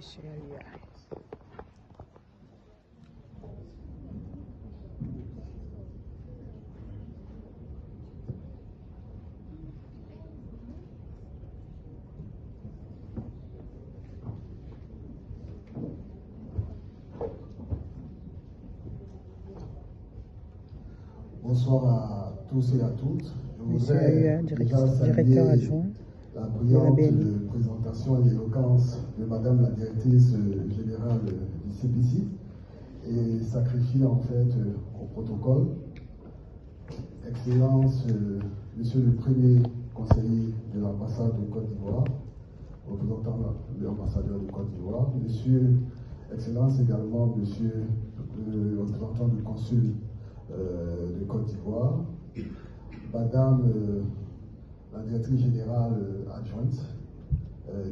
Monsieur Alia. Bonsoir à tous et à toutes. Je Monsieur voudrais Alia, déjà directeur adjoint la de la brillante BNI. présentation et l'éloquence de Madame la directrice générale du CPC et sacrifier en fait au protocole. Excellence, Monsieur le Premier conseiller de l'ambassade de Côte d'Ivoire, représentant de l'ambassadeur de Côte d'Ivoire, Monsieur, Excellence également Monsieur le représentant du consul de Côte d'Ivoire, Madame la directrice générale adjointe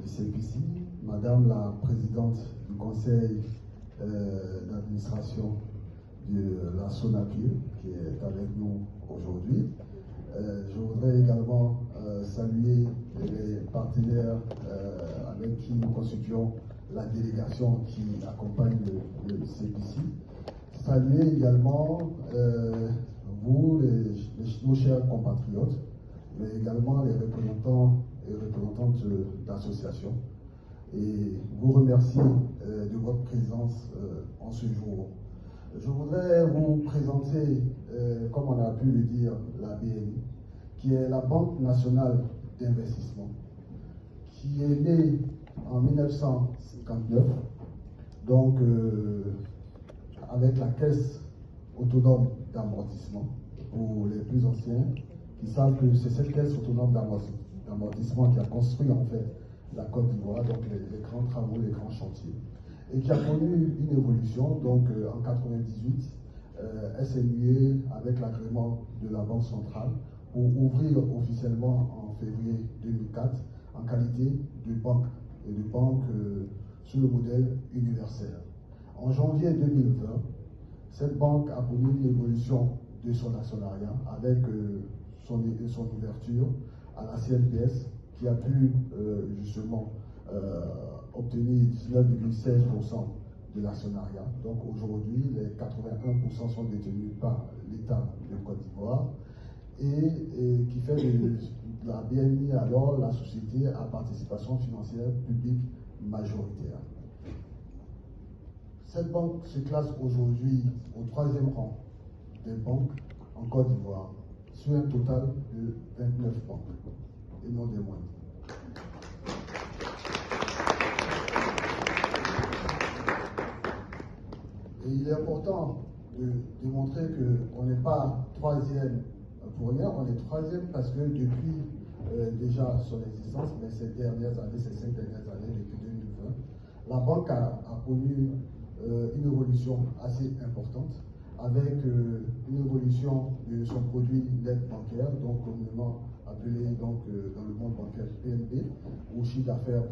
du CPC, Madame la présidente du conseil d'administration de la SONAPIE qui est avec nous aujourd'hui. Je voudrais également saluer les partenaires avec qui nous constituons la délégation qui accompagne le CPC. Saluer également vous, nos chers compatriotes, mais également les représentants et représentantes d'associations, et vous remercier de votre présence en ce jour. Je voudrais vous présenter, comme on a pu le dire, la BNI, qui est la Banque nationale d'investissement, qui est née en 1959, donc avec la caisse autonome d'amortissement. Pour les plus anciens, qui savent que c'est cette caisse autonome d'amortissement qui a construit en fait la Côte d'Ivoire, donc les grands travaux, les grands chantiers, et qui a connu une évolution. Donc en 98, elle s'est muée avec l'agrément de la Banque centrale pour ouvrir officiellement en février 2004 en qualité de banque, et de banque sous le modèle universel. En janvier 2020, cette banque a connu une évolution de son actionnariat avec son ouverture à la CNPS, qui a pu justement obtenir 19,16% de l'actionnariat. Donc aujourd'hui, les 81% sont détenus par l'État de Côte d'Ivoire, et qui fait de la BNI alors la société à participation financière publique majoritaire. Cette banque se classe aujourd'hui au 3e rang des banques en Côte d'Ivoire, sur un total de 29 banques, et non des moindres. Et il est important de démontrer qu'on n'est pas 3e pour rien, on est 3e parce que depuis déjà son existence, mais ces dernières années, ces 5 dernières années, depuis 2020, la banque a connu une évolution assez importante, avec une évolution de son produit d'aide bancaire, donc communément appelé donc, dans le monde bancaire PNB, ou chiffre d'affaires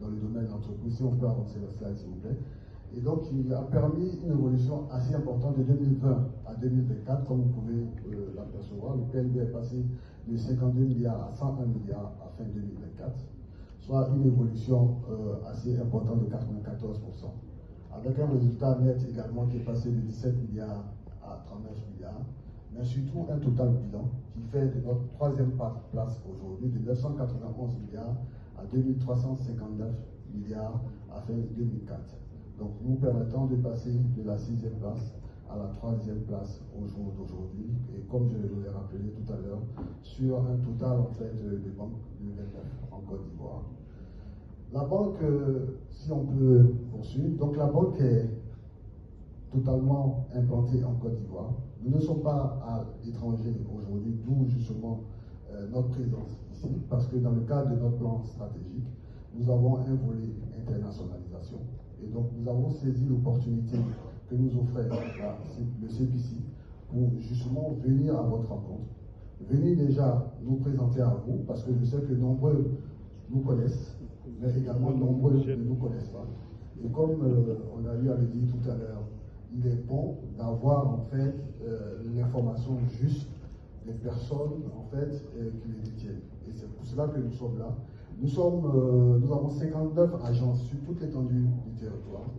dans le domaine de l'entreprise. Si on peut avancer la slide, s'il vous plaît. Et donc, il a permis une évolution assez importante de 2020 à 2024, comme vous pouvez l'apercevoir. Le PNB est passé de 52 milliards à 101 milliards à fin 2024, soit une évolution assez importante de 94%. Avec un résultat net également qui est passé de 17 milliards à 39 milliards, mais surtout un total bilan qui fait de notre 3e place aujourd'hui de 991 milliards à 2359 milliards à fin 2004. Donc nous permettons de passer de la 6e place à la 3e place au jour d'aujourd'hui, et comme je l'ai rappelé tout à l'heure, sur un total en fait de banques de 29 en Côte d'Ivoire. La banque, si on peut poursuivre, donc la banque est totalement implantée en Côte d'Ivoire. Nous ne sommes pas à l'étranger aujourd'hui, d'où justement notre présence ici, parce que dans le cadre de notre plan stratégique, nous avons un volet internationalisation. Et donc nous avons saisi l'opportunité que nous offrait le CPC pour justement venir à votre rencontre, venir déjà nous présenter à vous, parce que je sais que nombreux nous connaissent, mais également nombreux ne nous connaissent pas. Et comme on a eu à le dire tout à l'heure, il est bon d'avoir en fait l'information juste des personnes en fait qui les détiennent. Et c'est pour cela que nous sommes là. Nous avons 59 agences sur toute l'étendue du territoire,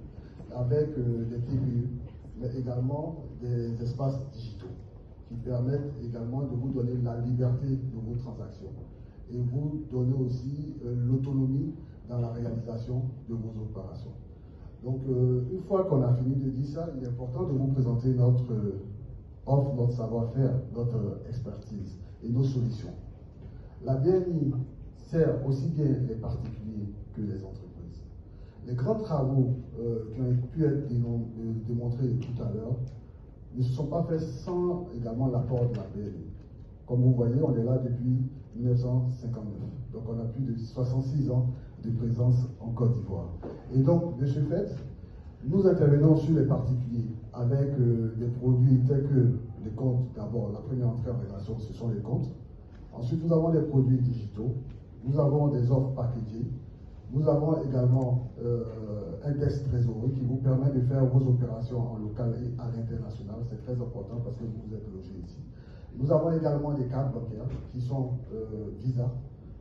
avec des TPE, mais également des espaces digitaux, qui permettent également de vous donner la liberté de vos transactions et vous donner aussi l'autonomie dans la réalisation de vos opérations. Donc, une fois qu'on a fini de dire ça, il est important de vous présenter notre offre, notre savoir-faire, notre expertise et nos solutions. La BNI sert aussi bien les particuliers que les entreprises. Les grands travaux qui ont pu être démontrés tout à l'heure ne se sont pas faits sans également l'apport de la BNI. Comme vous voyez, on est là depuis 1959. Donc on a plus de 66 ans de présence en Côte d'Ivoire. Et donc, de ce fait, nous intervenons sur les particuliers avec des produits tels que les comptes. D'abord, la première entrée en relation, ce sont les comptes. Ensuite, nous avons des produits digitaux. Nous avons des offres packagées. Nous avons également un desk trésorerie qui vous permet de faire vos opérations en local et à l'international. C'est très important parce que vous êtes logé ici. Nous avons également des cartes bancaires qui sont Visa.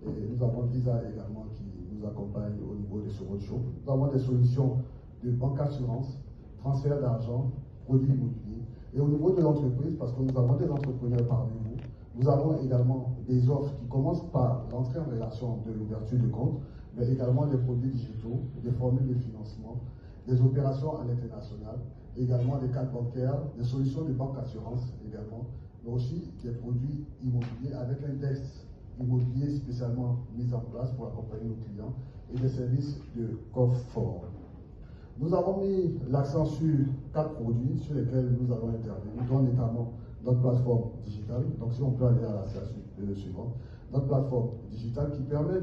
Et nous avons Visa également qui nous accompagne au niveau de ce roadshow. Nous avons des solutions de banque assurance, transfert d'argent, produits immobiliers. Et au niveau de l'entreprise, parce que nous avons des entrepreneurs parmi vous, nous avons également des offres qui commencent par l'entrée en relation de l'ouverture de compte, mais également des produits digitaux, des formules de financement, des opérations à l'international, également des cartes bancaires, des solutions de banque assurance également, mais aussi des produits immobiliers avec un desk immobilier spécialement mis en place pour accompagner nos clients et des services de coffre fort. Nous avons mis l'accent sur 4 produits sur lesquels nous allons intervenir, dont notamment notre plateforme digitale. Donc si on peut aller à la slide suivante, notre plateforme digitale qui permet